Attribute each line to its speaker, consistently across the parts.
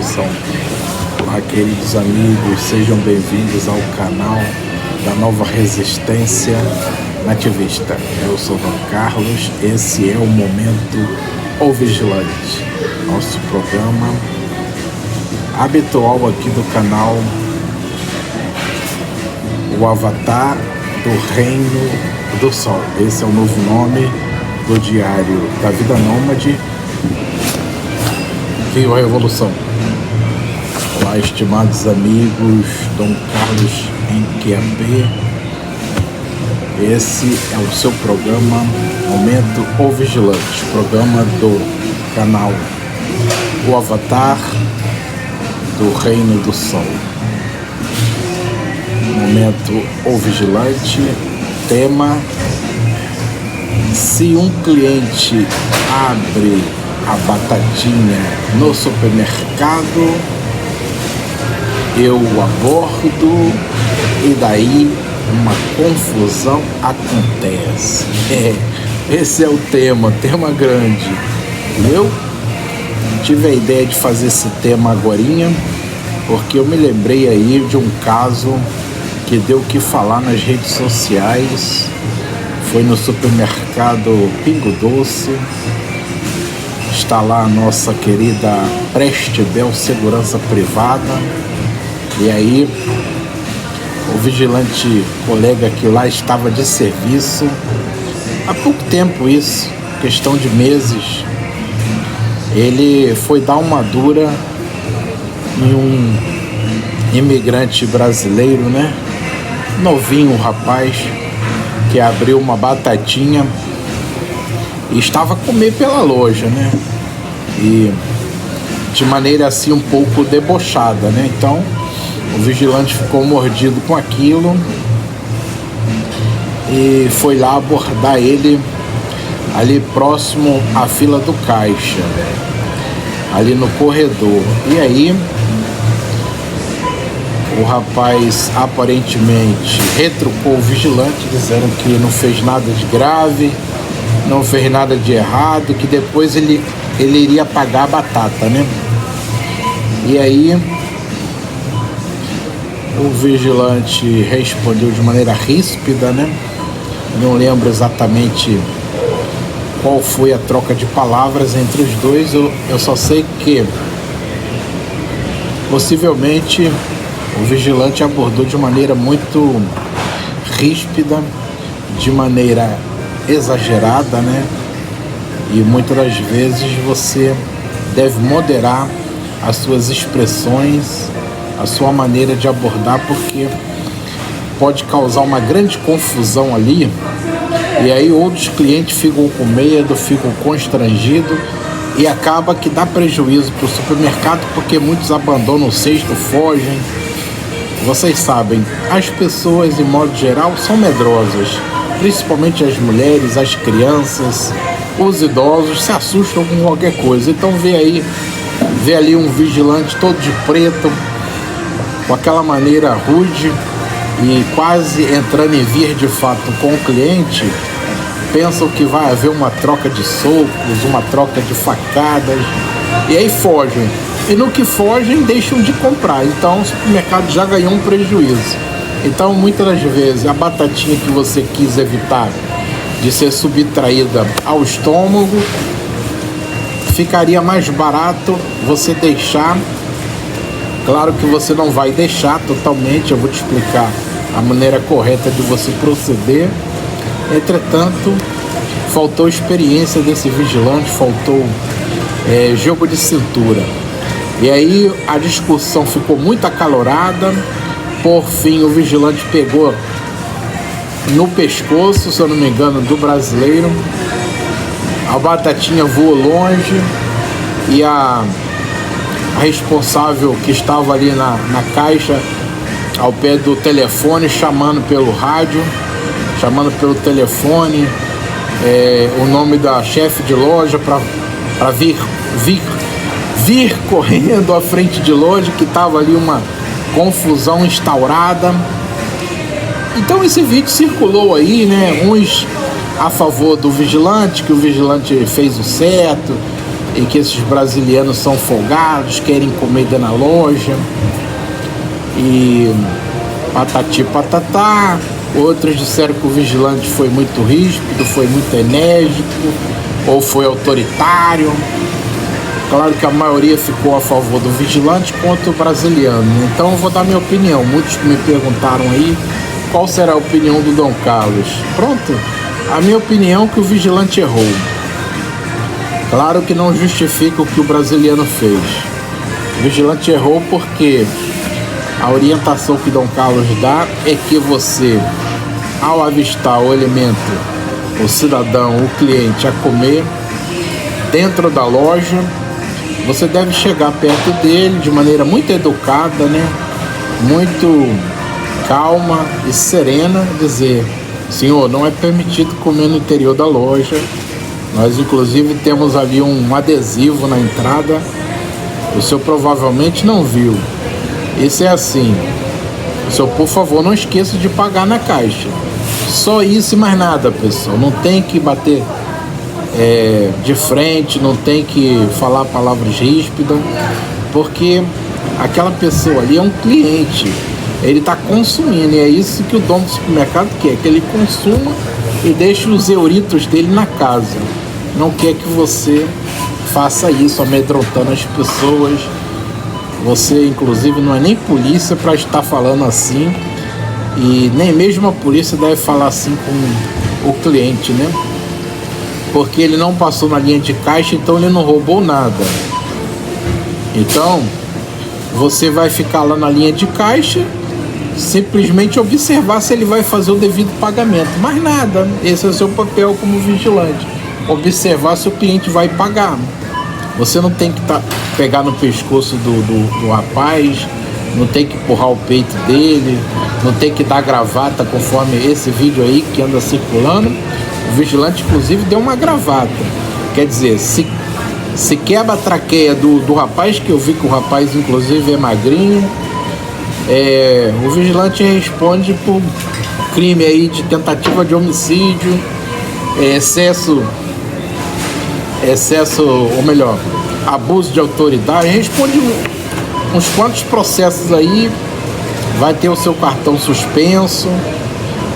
Speaker 1: Revolução. Olá, queridos amigos, sejam bem-vindos ao canal da Nova Resistência Nativista. Eu sou Dom Carlos, esse é o Momento O Vigilante, nosso programa habitual aqui do canal, o Avatar do Reino do Sol. Esse é o novo nome do Diário da Vida Nômade e a Revolução. Olá, estimados amigos, Dom Carlos em QAP. Esse é o seu programa Momento O Vigilante, programa do canal O Avatar do Reino do Sol. Momento O Vigilante, tema: se um cliente abre a batatinha no supermercado, eu abordo e daí uma confusão acontece. Esse é o tema grande. Eu tive a ideia de fazer esse tema agorinha porque eu me lembrei aí de um caso que deu o que falar nas redes sociais. Foi no supermercado Pingo Doce. Está lá a nossa querida Prestebel Segurança Privada. E aí o vigilante colega que lá estava de serviço há pouco tempo, isso, questão de meses, ele foi dar uma dura em um imigrante brasileiro, né? Novinho, rapaz, que abriu uma batatinha e estava a comer pela loja, né? E de maneira assim um pouco debochada, né? Então o vigilante ficou mordido com aquilo e foi lá abordar ele ali próximo à fila do caixa, ali no corredor. E aí o rapaz aparentemente retrucou o vigilante, dizendo que não fez nada de grave, não fez nada de errado, que depois ele iria pagar a batata, né? E aí o vigilante respondeu de maneira ríspida, né? Não lembro exatamente qual foi a troca de palavras entre os dois. Eu só sei que possivelmente o vigilante abordou de maneira muito ríspida, de maneira exagerada, né? E muitas das vezes você deve moderar as suas expressões, a sua maneira de abordar, porque pode causar uma grande confusão ali, e aí outros clientes ficam com medo, ficam constrangidos, e acaba que dá prejuízo para o supermercado, porque muitos abandonam o cesto, fogem. Vocês sabem, as pessoas, em modo geral, são medrosas, principalmente as mulheres, as crianças, os idosos se assustam com qualquer coisa. Então vê ali um vigilante todo de preto, com aquela maneira rude e quase entrando em vias de fato com o cliente, pensam que vai haver uma troca de socos, uma troca de facadas, e aí fogem. E no que fogem, deixam de comprar. Então o supermercado já ganhou um prejuízo. Então muitas das vezes a batatinha que você quis evitar de ser subtraída ao estômago, ficaria mais barato você deixar. Claro que você não vai deixar totalmente, eu vou te explicar a maneira correta de você proceder. Entretanto, faltou experiência desse vigilante, faltou jogo de cintura. E aí a discussão ficou muito acalorada. Por fim, o vigilante pegou no pescoço, se eu não me engano, do brasileiro. A batatinha voou longe e a responsável que estava ali na caixa, ao pé do telefone, chamando pelo rádio, chamando pelo telefone o nome da chefe de loja para vir correndo à frente de loja, que estava ali uma confusão instaurada. Então esse vídeo circulou aí, né? Uns a favor do vigilante, que o vigilante fez o certo, e que esses brasileiros são folgados, querem comida na loja e patati patatá. Outros disseram que o vigilante foi muito ríspido, foi muito enérgico ou foi autoritário. Claro que a maioria ficou a favor do vigilante contra o brasiliano. Então eu vou dar minha opinião. Muitos me perguntaram aí qual será a opinião do Dom Carlos. Pronto, a minha opinião é que o vigilante errou. Claro que não justifica o que o brasiliano fez. O vigilante errou porque a orientação que Dom Carlos dá é que você, ao avistar o elemento, o cidadão, o cliente a comer dentro da loja, você deve chegar perto dele de maneira muito educada, né? Muito calma e serena, dizer: senhor, não é permitido comer no interior da loja. Nós inclusive temos ali um adesivo na entrada, o senhor provavelmente não viu. Esse é assim: o senhor, por favor, não esqueça de pagar na caixa. Só isso e mais nada, pessoal. Não tem que bater de frente, não tem que falar palavras ríspidas, porque aquela pessoa ali é um cliente, ele está consumindo, e é isso que o dono do supermercado quer, que ele consuma e deixe os euritos dele na casa. Não quer que você faça isso, amedrontando as pessoas. Você, inclusive, não é nem polícia para estar falando assim, e nem mesmo a polícia deve falar assim com o cliente, né? Porque ele não passou na linha de caixa, então ele não roubou nada. Então, você vai ficar lá na linha de caixa, simplesmente observar se ele vai fazer o devido pagamento. Mais nada, esse é o seu papel como vigilante. Observar se o cliente vai pagar. Você não tem que pegar no pescoço do rapaz, não tem que empurrar o peito dele, não tem que dar gravata, conforme esse vídeo aí que anda circulando. O vigilante, inclusive, deu uma gravata. Quer dizer, se quebra a traqueia do rapaz, que eu vi que o rapaz, inclusive, é magrinho, o vigilante responde por crime aí de tentativa de homicídio, excesso, ou melhor, abuso de autoridade. Responde uns quantos processos aí, vai ter o seu cartão suspenso,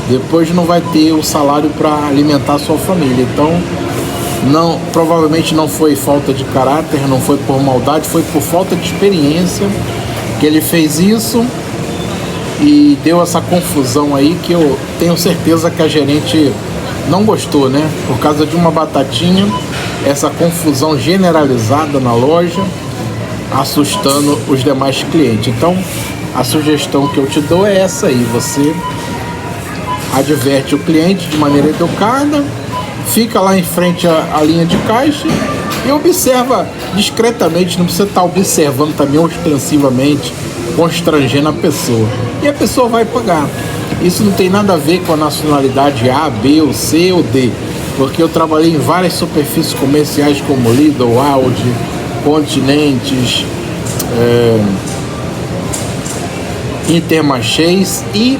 Speaker 1: depois não vai ter o salário para alimentar a sua família. Então, provavelmente não foi falta de caráter, não foi por maldade, foi por falta de experiência que ele fez isso e deu essa confusão aí, que eu tenho certeza que a gerente não gostou, né? Por causa de uma batatinha, essa confusão generalizada na loja, assustando os demais clientes. Então, a sugestão que eu te dou é essa aí: você adverte o cliente de maneira educada, fica lá em frente à linha de caixa e observa discretamente, não precisa estar observando também ostensivamente, constrangendo a pessoa. E a pessoa vai pagar. Isso não tem nada a ver com a nacionalidade A, B, ou C ou D, porque eu trabalhei em várias superfícies comerciais como Lidl, Aldi, Continentes, Intermarchés, e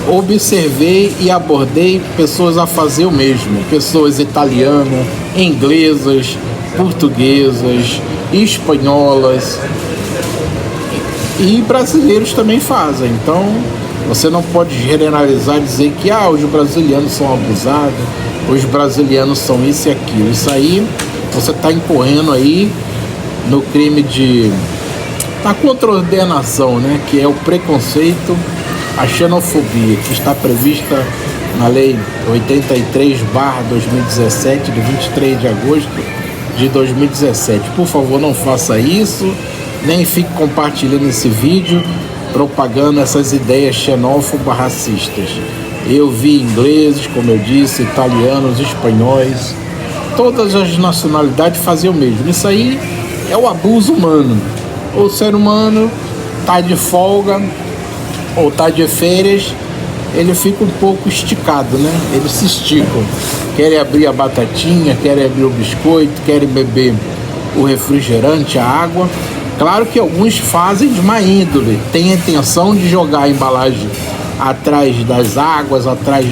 Speaker 1: observei e abordei pessoas a fazer o mesmo. Pessoas italianas, inglesas, portuguesas, espanholas e brasileiros também fazem. Então, você não pode generalizar e dizer que os brasileiros são abusados, os brasileiros são isso e aquilo. Isso aí, você está incorrendo aí no crime na contraordenação, né? Que é o preconceito, a xenofobia, que está prevista na Lei 83/2017, de 23 de agosto de 2017. Por favor, não faça isso, nem fique compartilhando esse vídeo, propagando essas ideias xenófobas, racistas. Eu vi ingleses, como eu disse, italianos, espanhóis, todas as nacionalidades faziam o mesmo. Isso aí é o abuso humano. O ser humano está de folga ou está de férias, ele fica um pouco esticado, né? Eles se esticam, querem abrir a batatinha, querem abrir o biscoito, querem beber o refrigerante, a água. Claro que alguns fazem de má índole, têm a intenção de jogar a embalagem atrás das águas, atrás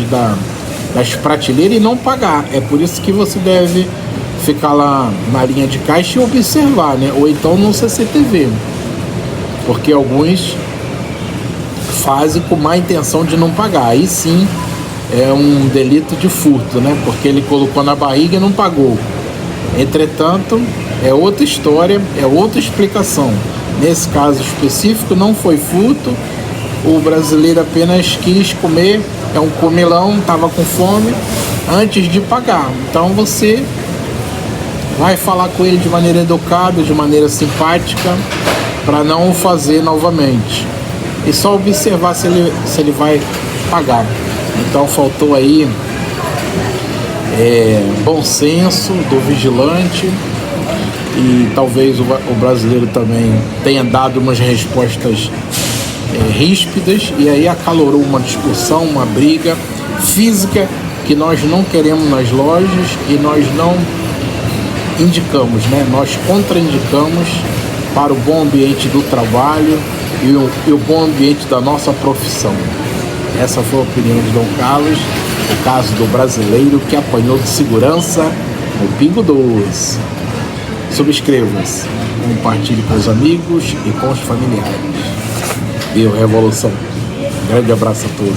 Speaker 1: das prateleiras e não pagar. É por isso que você deve ficar lá na linha de caixa e observar, né? Ou então no CCTV, porque alguns fazem com má intenção de não pagar. Aí sim é um delito de furto, né? Porque ele colocou na barriga e não pagou. Entretanto, é outra história, é outra explicação. Nesse caso específico não foi furto, o brasileiro apenas quis comer, é um comilão, estava com fome antes de pagar. Então você vai falar com ele de maneira educada, de maneira simpática, para não o fazer novamente. E só observar se ele vai pagar. Então faltou aí bom senso do vigilante, e talvez o brasileiro também tenha dado umas respostas ríspidas, e aí acalorou uma discussão, uma briga física que nós não queremos nas lojas e nós não indicamos, né? Nós contraindicamos para o bom ambiente do trabalho e o bom ambiente da nossa profissão. Essa foi a opinião de Dom Carlos, o caso do brasileiro que apanhou de segurança no Pingo Doce. Subscreva-se, compartilhe com os amigos e com os familiares. Viva a Revolução! Grande abraço a todos.